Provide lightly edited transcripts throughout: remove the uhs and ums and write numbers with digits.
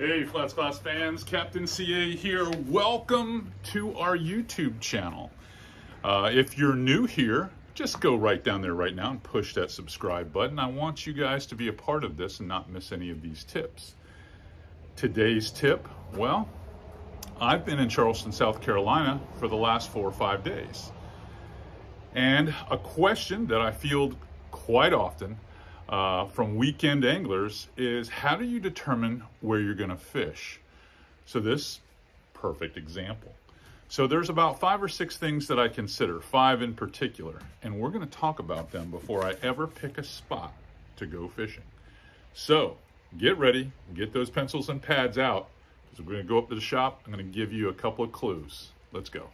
Hey FlatsClass fans, Captain CA here. Welcome to our YouTube channel. If you're new here, just go right down there right now and push that subscribe button. I want you guys to be a part of this and not miss any of these tips. Today's tip, well, I've been in Charleston, South Carolina for the last 4 or 5 days. And a question that I field quite often from weekend anglers is, how do you determine where you're going to fish? So this perfect example. So there's about 5 or 6 things that I consider, 5 in particular, and we're going to talk about them before I ever pick a spot to go fishing. So get ready, get those pencils and pads out, because we're going to go up to the shop. I'm going to give you a couple of clues. Let's go.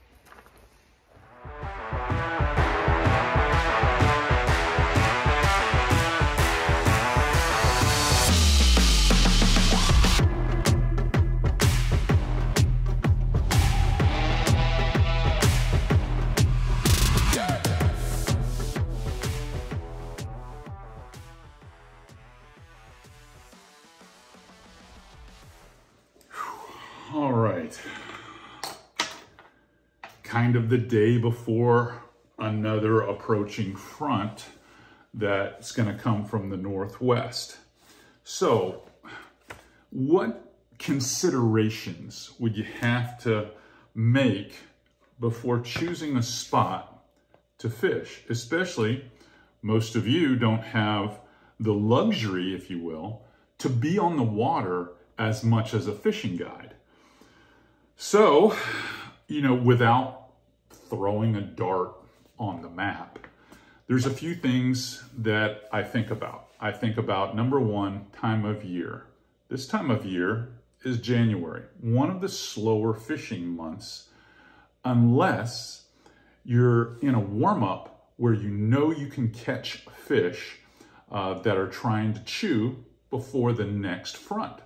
All right, kind of the day before another approaching front that's going to come from the northwest. So what considerations would you have to make before choosing a spot to fish? Especially, most of you don't have the luxury, if you will, to be on the water as much as a fishing guide. So, without throwing a dart on the map, there's a few things that I think about. I think about, number one, time of year. This time of year is January, one of the slower fishing months, unless you're in a warm-up where you know you can catch fish that are trying to chew before the next front,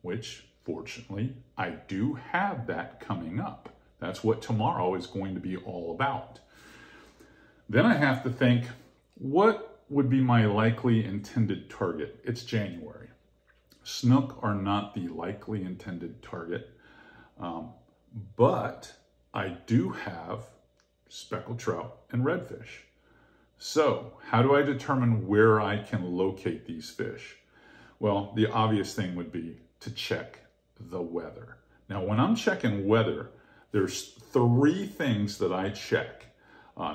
which fortunately, I do have that coming up. That's what tomorrow is going to be all about. Then I have to think, what would be my likely intended target? It's January. Snook are not the likely intended target, but I do have speckled trout and redfish. So how do I determine where I can locate these fish? Well, the obvious thing would be to check the weather. Now, when I'm checking weather, there's 3 things that I check.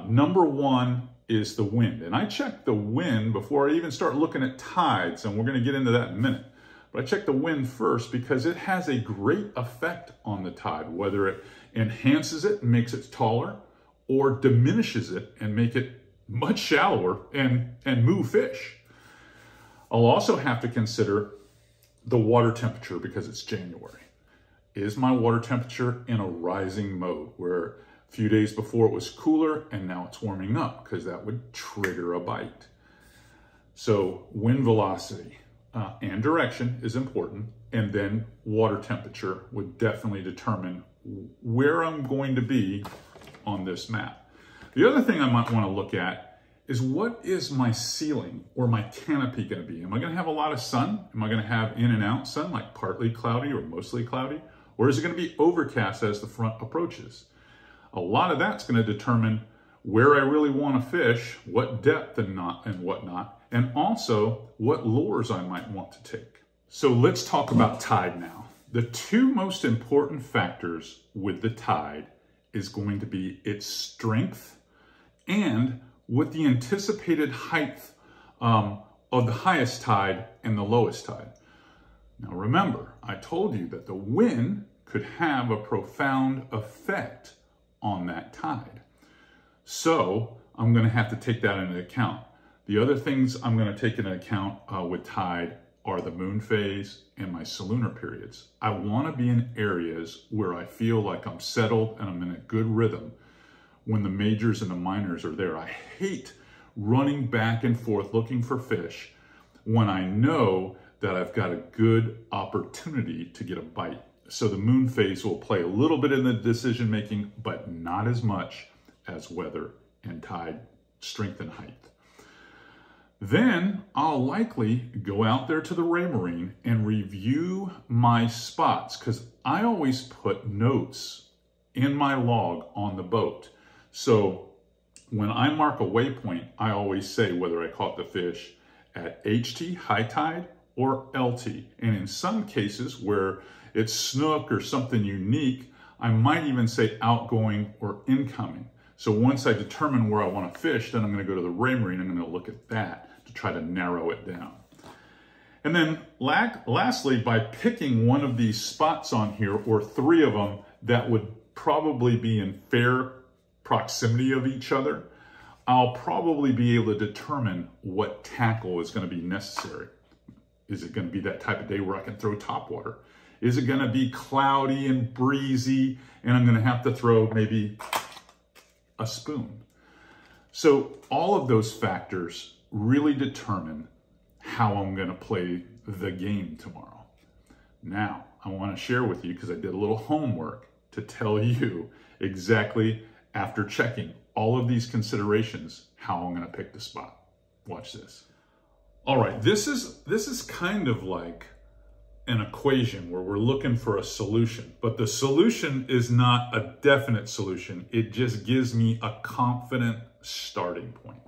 Number one is the wind. And I check the wind before I even start looking at tides, and we're going to get into that in a minute. But I check the wind first because it has a great effect on the tide, whether it enhances it and makes it taller, or diminishes it and make it much shallower and move fish. I'll also have to consider the water temperature because it's January. Is my water temperature in a rising mode where a few days before it was cooler and now it's warming up, because that would trigger a bite. So wind velocity and direction is important, and then water temperature would definitely determine where I'm going to be on this map. The other thing I might want to look at is, what is my ceiling or my canopy going to be? Am I going to have a lot of sun? Am I going to have in and out sun, like partly cloudy or mostly cloudy? Or is it going to be overcast as the front approaches? A lot of that's going to determine where I really want to fish, what depth and whatnot, and also what lures I might want to take. So let's talk about tide now. The 2 most important factors with the tide is going to be its strength and what the anticipated height of the highest tide and the lowest tide. Now remember, I told you that the wind could have a profound effect on that tide. So I'm going to have to take that into account. The other things I'm going to take into account with tide are the moon phase and my solunar periods. I want to be in areas where I feel like I'm settled and I'm in a good rhythm when the majors and the minors are there. I hate running back and forth looking for fish when I know that I've got a good opportunity to get a bite. So the moon phase will play a little bit in the decision making, but not as much as weather and tide strength and height. Then I'll likely go out there to the Raymarine and review my spots, because I always put notes in my log on the boat. So when I mark a waypoint, I always say whether I caught the fish at HT, high tide, or LT. And in some cases where it's snook or something unique, I might even say outgoing or incoming. So once I determine where I want to fish, then I'm going to go to the Raymarine. I'm going to look at that to try to narrow it down. And then lastly, by picking one of these spots on here, or 3 of them that would probably be in fair proximity of each other, I'll probably be able to determine what tackle is going to be necessary. Is it going to be that type of day where I can throw topwater? Is it going to be cloudy and breezy and I'm going to have to throw maybe a spoon? So all of those factors really determine how I'm going to play the game tomorrow. Now, I want to share with you, because I did a little homework to tell you exactly, after checking all of these considerations, how I'm going to pick the spot. Watch this. All right, this is kind of like an equation where we're looking for a solution, but the solution is not a definite solution. It just gives me a confident starting point.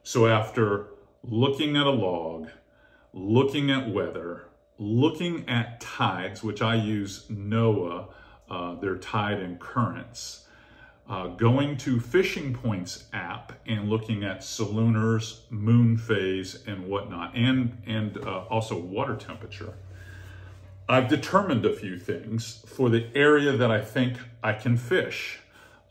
So after looking at a log, looking at weather, looking at tides, which I use NOAA, their tide and currents, going to Fishing Point's app and looking at salooners, moon phase, and whatnot, and also water temperature, I've determined a few things for the area that I think I can fish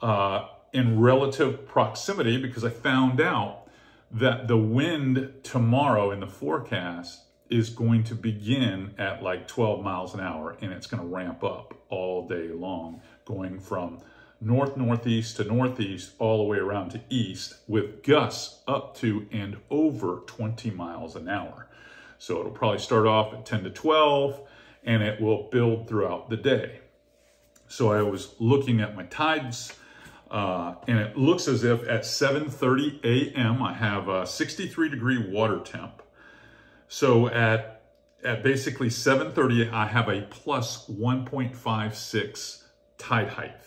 in relative proximity, because I found out that the wind tomorrow in the forecast is going to begin at like 12 miles an hour, and it's going to ramp up all day long, going from northeast to northeast all the way around to east, with gusts up to and over 20 miles an hour. So it'll probably start off at 10 to 12 and it will build throughout the day. So I was looking at my tides, and it looks as if at 7:30 a.m. I have a 63-degree water temp. So at basically 7:30, I have a plus 1.56 tide height.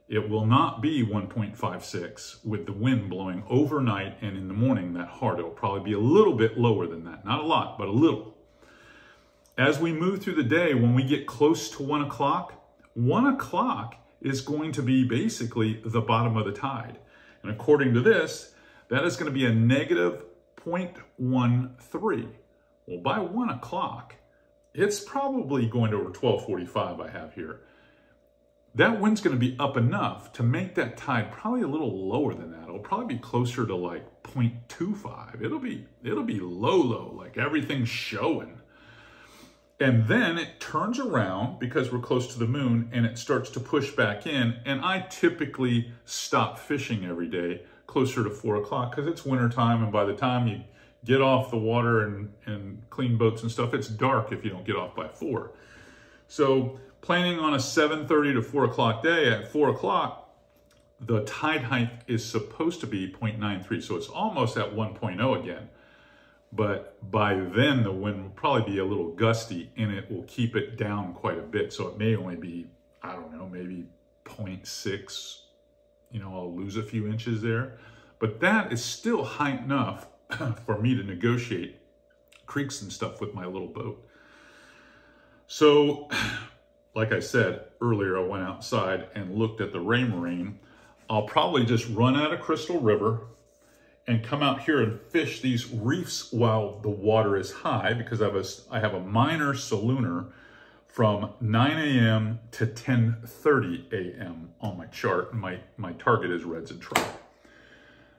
It will not be 1.56 with the wind blowing overnight and in the morning that hard. It will probably be a little bit lower than that. Not a lot, but a little. As we move through the day, when we get close to 1 o'clock, 1 o'clock is going to be basically the bottom of the tide. And according to this, that is going to be a negative 0.13. Well, by 1 o'clock, it's probably going to over 12:45 I have here. That wind's going to be up enough to make that tide probably a little lower than that. It'll probably be closer to like 0.25. It'll be low, like everything's showing. And then it turns around because we're close to the moon and it starts to push back in. And I typically stop fishing every day closer to 4 o'clock because it's wintertime. And by the time you get off the water and clean boats and stuff, it's dark if you don't get off by 4. So planning on a 7:30 to 4 o'clock day, at 4 o'clock, the tide height is supposed to be 0.93. So it's almost at 1.0 again. But by then the wind will probably be a little gusty and it will keep it down quite a bit. So it may only be, I don't know, maybe 0.6, I'll lose a few inches there. But that is still high enough for me to negotiate creeks and stuff with my little boat. So, like I said earlier, I went outside and looked at the Raymarine. I'll probably just run out of Crystal River and come out here and fish these reefs while the water is high, because I have a minor salooner from 9 a.m. to 10:30 a.m. on my chart. My target is reds and trout.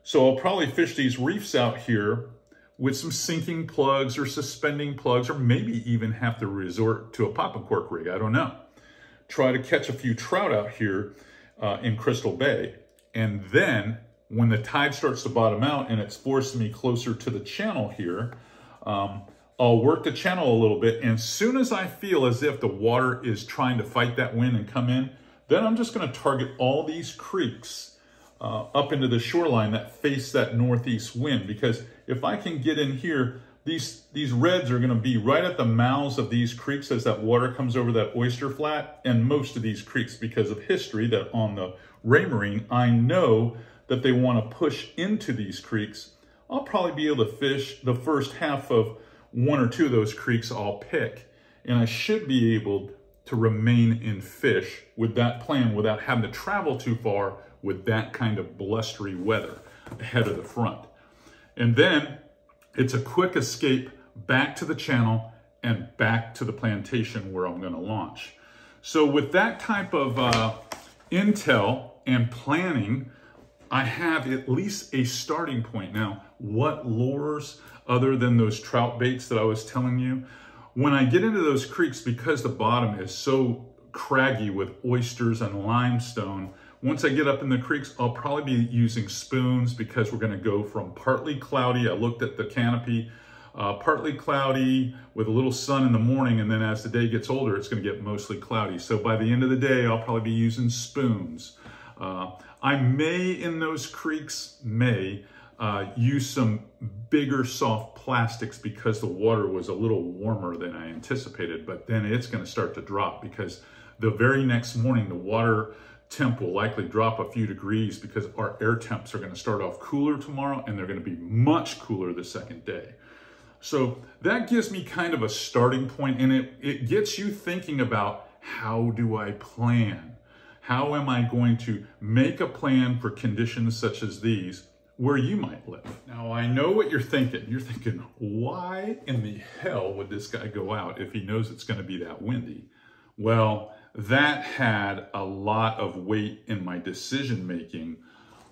So I'll probably fish these reefs out here with some sinking plugs or suspending plugs, or maybe even have to resort to a pop and cork rig. I don't know. Try to catch a few trout out here in Crystal Bay. And then when the tide starts to bottom out and it's forcing me closer to the channel here, I'll work the channel a little bit. And as soon as I feel as if the water is trying to fight that wind and come in, then I'm just going to target all these creeks up into the shoreline that face that northeast wind, because if I can get in here, these reds are going to be right at the mouths of these creeks as that water comes over that oyster flat. And most of these creeks, because of history, that on the Raymarine, I know that they want to push into these creeks. I'll probably be able to fish the first half of one or two of those creeks I'll pick, and I should be able to remain in fish with that plan without having to travel too far with that kind of blustery weather ahead of the front. And then it's a quick escape back to the channel and back to the plantation where I'm going to launch. So with that type of intel and planning, I have at least a starting point. Now, what lures other than those trout baits that I was telling you? When I get into those creeks, because the bottom is so craggy with oysters and limestone, once I get up in the creeks, I'll probably be using spoons, because we're going to go from partly cloudy. I looked at the canopy, partly cloudy with a little sun in the morning, and then as the day gets older, it's going to get mostly cloudy. So by the end of the day, I'll probably be using spoons. I may, in those creeks, use some bigger soft plastics because the water was a little warmer than I anticipated, but then it's going to start to drop, because the very next morning the water temp will likely drop a few degrees, because our air temps are going to start off cooler tomorrow and they're going to be much cooler the second day. So that gives me kind of a starting point, and it gets you thinking about, how do I plan? How am I going to make a plan for conditions such as these where you might live? Now, I know what you're thinking. You're thinking, why in the hell would this guy go out if he knows it's going to be that windy? Well, that had a lot of weight in my decision making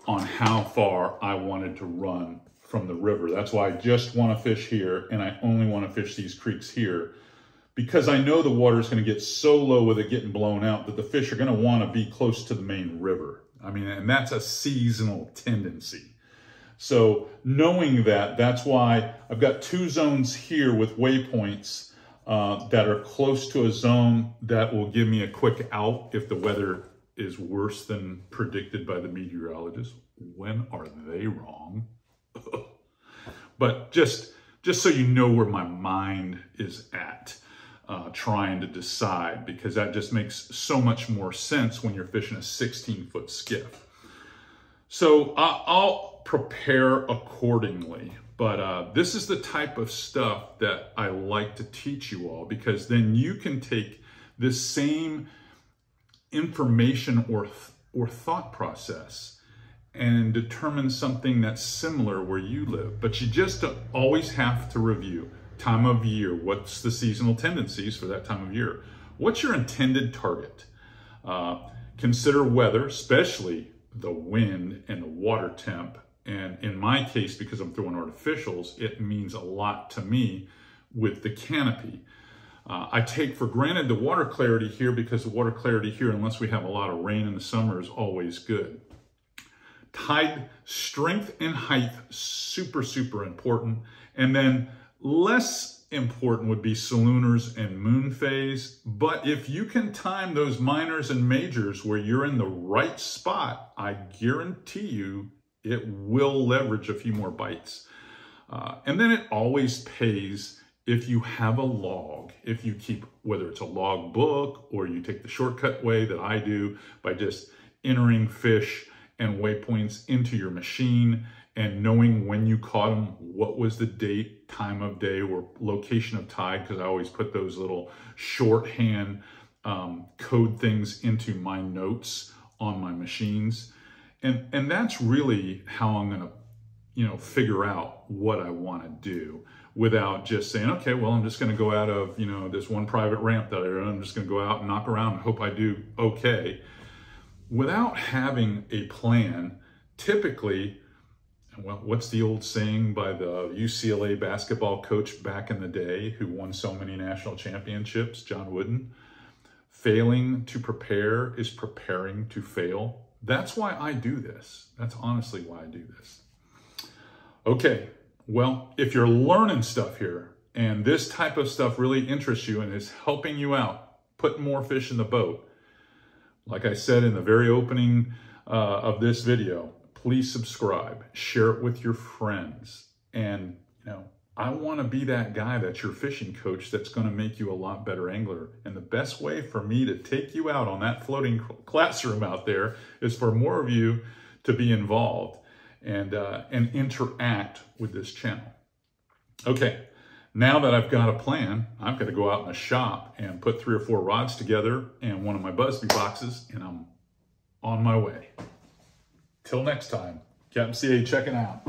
on how far I wanted to run from the river. That's why I just want to fish here, and I only want to fish these creeks here, because I know the water is going to get so low with it getting blown out that the fish are going to want to be close to the main river. I mean, and that's a seasonal tendency. So knowing that, that's why I've got two zones here with waypoints that are close to a zone that will give me a quick out if the weather is worse than predicted by the meteorologists. When are they wrong? But just so you know where my mind is at, trying to decide, because that just makes so much more sense when you're fishing a 16-foot skiff. So I'll prepare accordingly. But this is the type of stuff that I like to teach you all, because then you can take this same information or thought process and determine something that's similar where you live. But you just always have to review time of year. What's the seasonal tendencies for that time of year? What's your intended target? Consider weather, especially the wind and the water temp. And in my case, because I'm throwing artificials, it means a lot to me with the canopy. I take for granted the water clarity here, because the water clarity here, unless we have a lot of rain in the summer, is always good. Tide strength and height, super, super important. And then less important would be salooners and moon phase. But if you can time those minors and majors where you're in the right spot, I guarantee you it will leverage a few more bites. And then it always pays if you have a log, if you keep, whether it's a log book or you take the shortcut way that I do by just entering fish and waypoints into your machine and knowing when you caught them, what was the date, time of day, or location of tide, because I always put those little shorthand code things into my notes on my machines. And that's really how I'm going to, figure out what I want to do, without just saying, okay, well, I'm just going to go out of, this one private ramp that I run. I'm just going to go out and knock around and hope I do okay. Without having a plan, typically, well, what's the old saying by the UCLA basketball coach back in the day who won so many national championships, John Wooden? Failing to prepare is preparing to fail. That's why I do this. That's honestly why I do this. Okay, well, if you're learning stuff here and this type of stuff really interests you and is helping you out, put more fish in the boat. Like I said in the very opening of this video, please subscribe, share it with your friends. And, I want to be that guy that's your fishing coach that's going to make you a lot better angler. And the best way for me to take you out on that floating classroom out there is for more of you to be involved and interact with this channel. Okay, now that I've got a plan, I've got to go out in the shop and put 3 or 4 rods together and one of my BUZBE boxes, and I'm on my way. Till next time, Captain CA checking out.